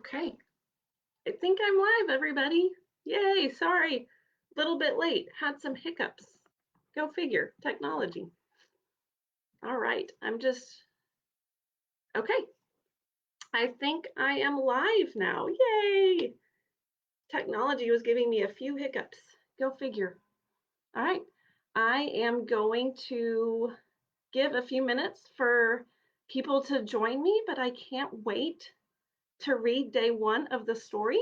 Okay, I think I'm live, everybody. Yay, sorry, a little bit late, had some hiccups. Go figure, technology. All right, okay, I think I am live now. Yay! Technology was giving me a few hiccups. Go figure. All right, I am going to give a few minutes for people to join me, but I can't wait to read day one of the story.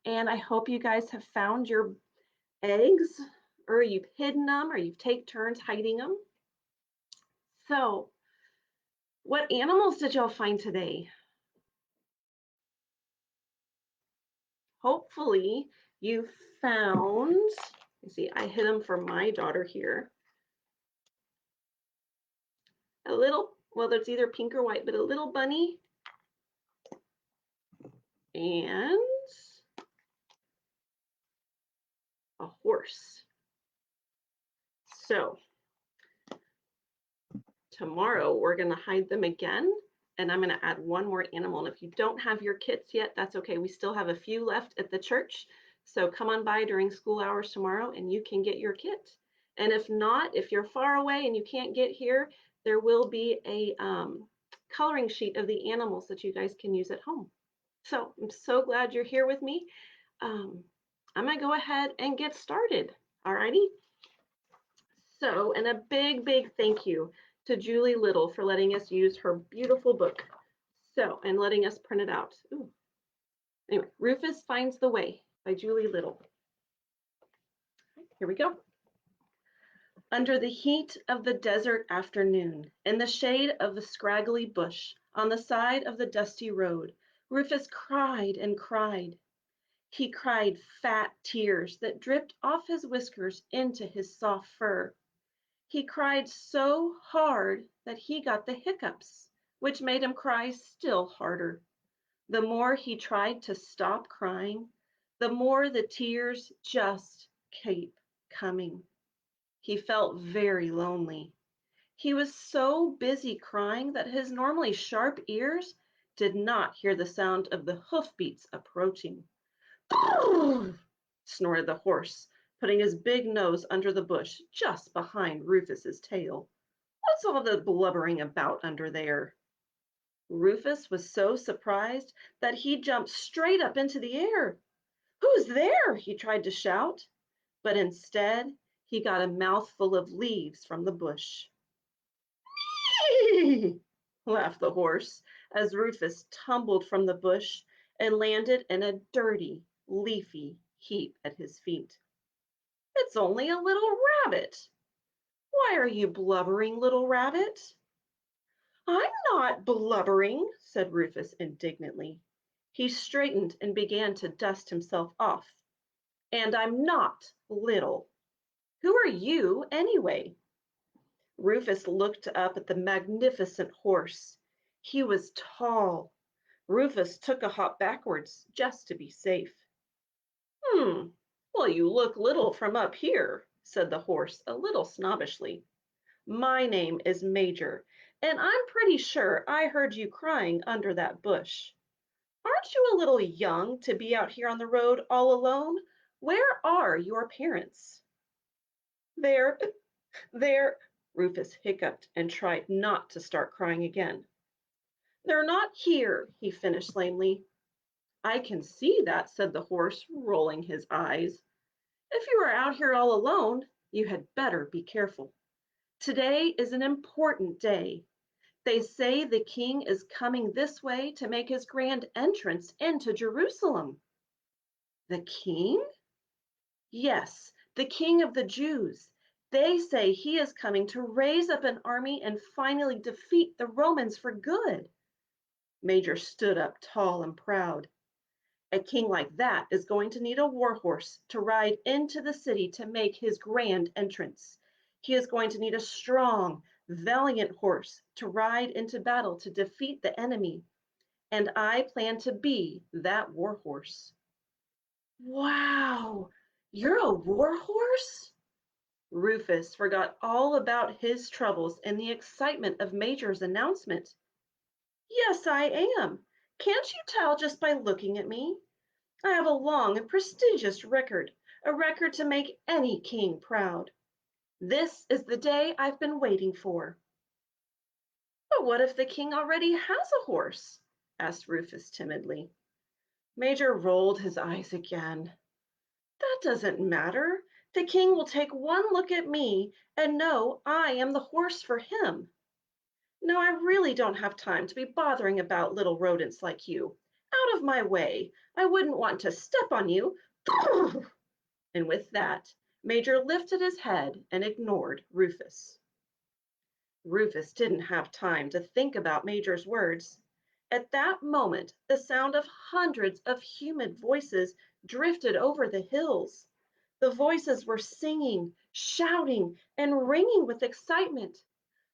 And I hope you guys have found your eggs, or you've hidden them, or you've take turns hiding them. So, what animals did y'all find today? Hopefully you found, let's see, I hid them for my daughter here. A little, well, there's either pink or white, but a little bunny and a horse. So tomorrow we're going to hide them again, and I'm going to add one more animal. And if you don't have your kits yet, that's okay. We still have a few left at the church. So come on by during school hours tomorrow and you can get your kit. And if not, if you're far away and you can't get here, there will be a coloring sheet of the animals that you guys can use at home. So I'm so glad you're here with me. I'm going to go ahead and get started. All righty. So, and a big, big thank you to Julie Little for letting us use her beautiful book. So, and letting us print it out. Ooh. Anyway, Rufus Finds the Way by Julie Little. Here we go. Under the heat of the desert afternoon, in the shade of the scraggly bush, on the side of the dusty road, Rufus cried and cried. He cried fat tears that dripped off his whiskers into his soft fur. He cried so hard that he got the hiccups, which made him cry still harder. The more he tried to stop crying, the more the tears just kept coming. He felt very lonely. He was so busy crying that his normally sharp ears did not hear the sound of the hoofbeats approaching. Snorted the horse, putting his big nose under the bush just behind Rufus's tail. What's all the blubbering about under there? Rufus was so surprised that he jumped straight up into the air. Who's there? He tried to shout, but instead he got a mouthful of leaves from the bush. Laughed the horse as Rufus tumbled from the bush and landed in a dirty, leafy heap at his feet. It's only a little rabbit. Why are you blubbering, little rabbit? I'm not blubbering, said Rufus indignantly. He straightened and began to dust himself off. And I'm not little. Who are you, anyway? Rufus looked up at the magnificent horse. He was tall. Rufus took a hop backwards just to be safe. Well, you look little from up here, said the horse a little snobbishly. My name is Major, and I'm pretty sure I heard you crying under that bush. Aren't you a little young to be out here on the road all alone? Where are your parents? There, Rufus hiccuped and tried not to start crying again. They're not here, he finished lamely. I can see that, said the horse, rolling his eyes. If you are out here all alone, you had better be careful. Today is an important day. They say the king is coming this way to make his grand entrance into Jerusalem. The king? Yes, the king of the Jews. They say he is coming to raise up an army and finally defeat the Romans for good. Major stood up tall and proud. A king like that is going to need a war horse to ride into the city to make his grand entrance. He is going to need a strong, valiant horse to ride into battle to defeat the enemy. And I plan to be that war horse. Wow, you're a war horse? Rufus forgot all about his troubles in the excitement of Major's announcement. Yes, I am. Can't you tell just by looking at me? I have a long and prestigious record, a record to make any king proud. This is the day I've been waiting for." "But what if the king already has a horse?" asked Rufus timidly. Major rolled his eyes again. "That doesn't matter. The king will take one look at me and know I am the horse for him. No, I really don't have time to be bothering about little rodents like you. Out of my way. I wouldn't want to step on you." And with that, Major lifted his head and ignored Rufus. Rufus didn't have time to think about Major's words. At that moment, the sound of hundreds of human voices drifted over the hills. The voices were singing, shouting, and ringing with excitement.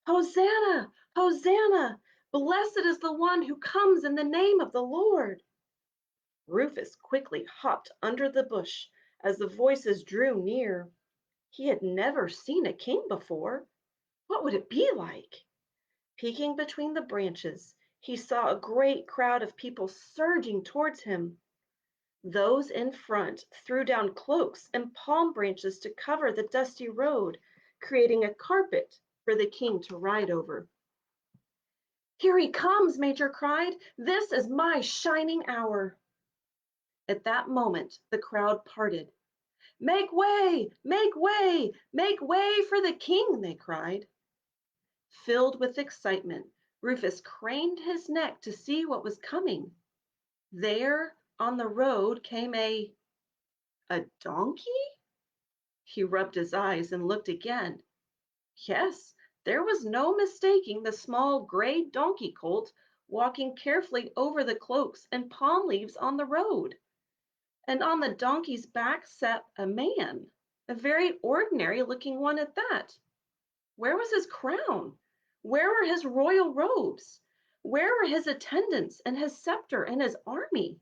"Hosanna! Hosanna! Blessed is the one who comes in the name of the Lord." Rufus quickly hopped under the bush as the voices drew near. He had never seen a king before. What would it be like? Peeking between the branches, he saw a great crowd of people surging towards him. Those in front threw down cloaks and palm branches to cover the dusty road, creating a carpet for the king to ride over. "Here he comes," Major cried. "This is my shining hour." At that moment, the crowd parted. "Make way! Make way! Make way for the king!" they cried. Filled with excitement, Rufus craned his neck to see what was coming. There, on the road, came a donkey? He rubbed his eyes and looked again. Yes, there was no mistaking the small gray donkey colt walking carefully over the cloaks and palm leaves on the road. And on the donkey's back sat a man, a very ordinary looking one at that. Where was his crown? Where were his royal robes? Where were his attendants and his scepter and his army?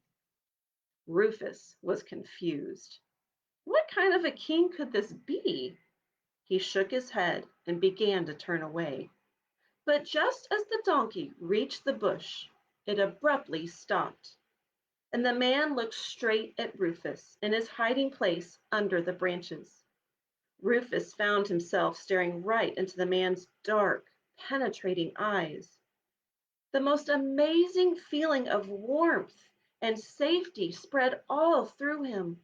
Rufus was confused. What kind of a king could this be? He shook his head and began to turn away. But just as the donkey reached the bush, it abruptly stopped, and the man looked straight at Rufus in his hiding place under the branches. Rufus found himself staring right into the man's dark, penetrating eyes. The most amazing feeling of warmth and safety spread all through him,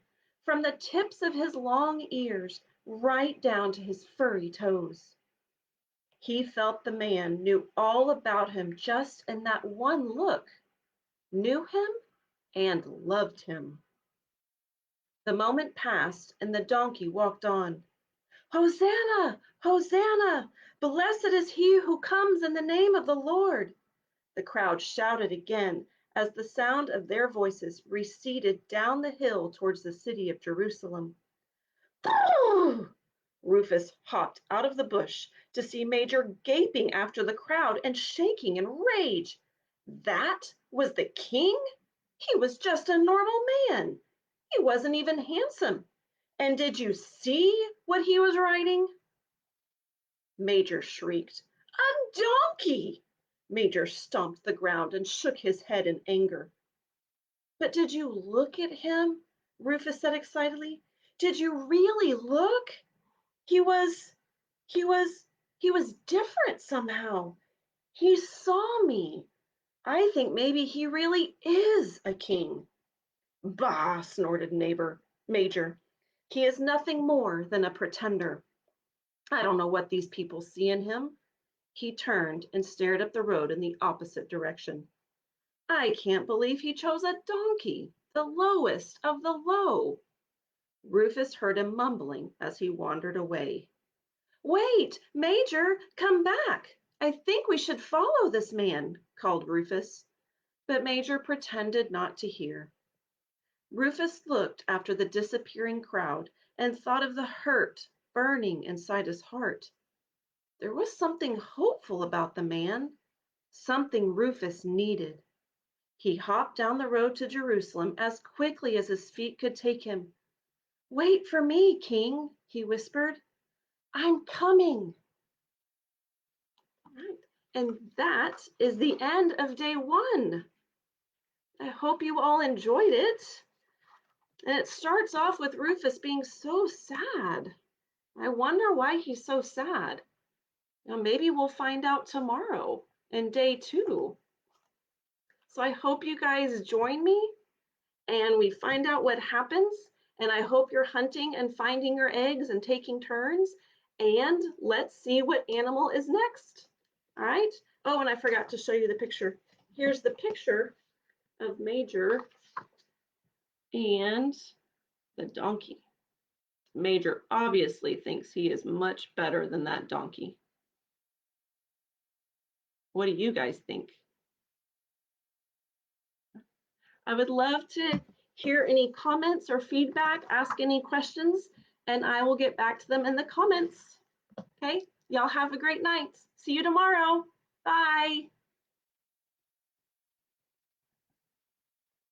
from the tips of his long ears right down to his furry toes. He felt the man knew all about him just in that one look, knew him and loved him. The moment passed and the donkey walked on. "Hosanna! Hosanna! Blessed is he who comes in the name of the Lord!" The crowd shouted again as the sound of their voices receded down the hill towards the city of Jerusalem. Rufus hopped out of the bush to see Major gaping after the crowd and shaking in rage. That was the king? He was just a normal man. He wasn't even handsome. And did you see what he was riding? Major shrieked. "A donkey!" Major stomped the ground and shook his head in anger. "But did you look at him?" Rufus said excitedly. "Did you really look? He was, he was, he was different somehow. He saw me. I think maybe he really is a king." "Bah!" snorted Major. "He is nothing more than a pretender. I don't know what these people see in him." He turned and stared up the road in the opposite direction. "I can't believe he chose a donkey, the lowest of the low." Rufus heard him mumbling as he wandered away. "Wait, Major, come back. I think we should follow this man," called Rufus. But Major pretended not to hear. Rufus looked after the disappearing crowd and thought of the hurt burning inside his heart. There was something hopeful about the man, something Rufus needed. He hopped down the road to Jerusalem as quickly as his feet could take him. "Wait for me, King," he whispered. "I'm coming." Right. And that is the end of day one. I hope you all enjoyed it. And it starts off with Rufus being so sad. I wonder why he's so sad. Now, maybe we'll find out tomorrow in day 2. So I hope you guys join me and we find out what happens. And I hope you're hunting and finding your eggs and taking turns. And let's see what animal is next. All right. Oh, and I forgot to show you the picture. Here's the picture of Major and the donkey. Major obviously thinks he is much better than that donkey. What do you guys think? I would love to hear any comments or feedback, ask any questions, and I will get back to them in the comments. Okay, y'all have a great night. See you tomorrow. Bye.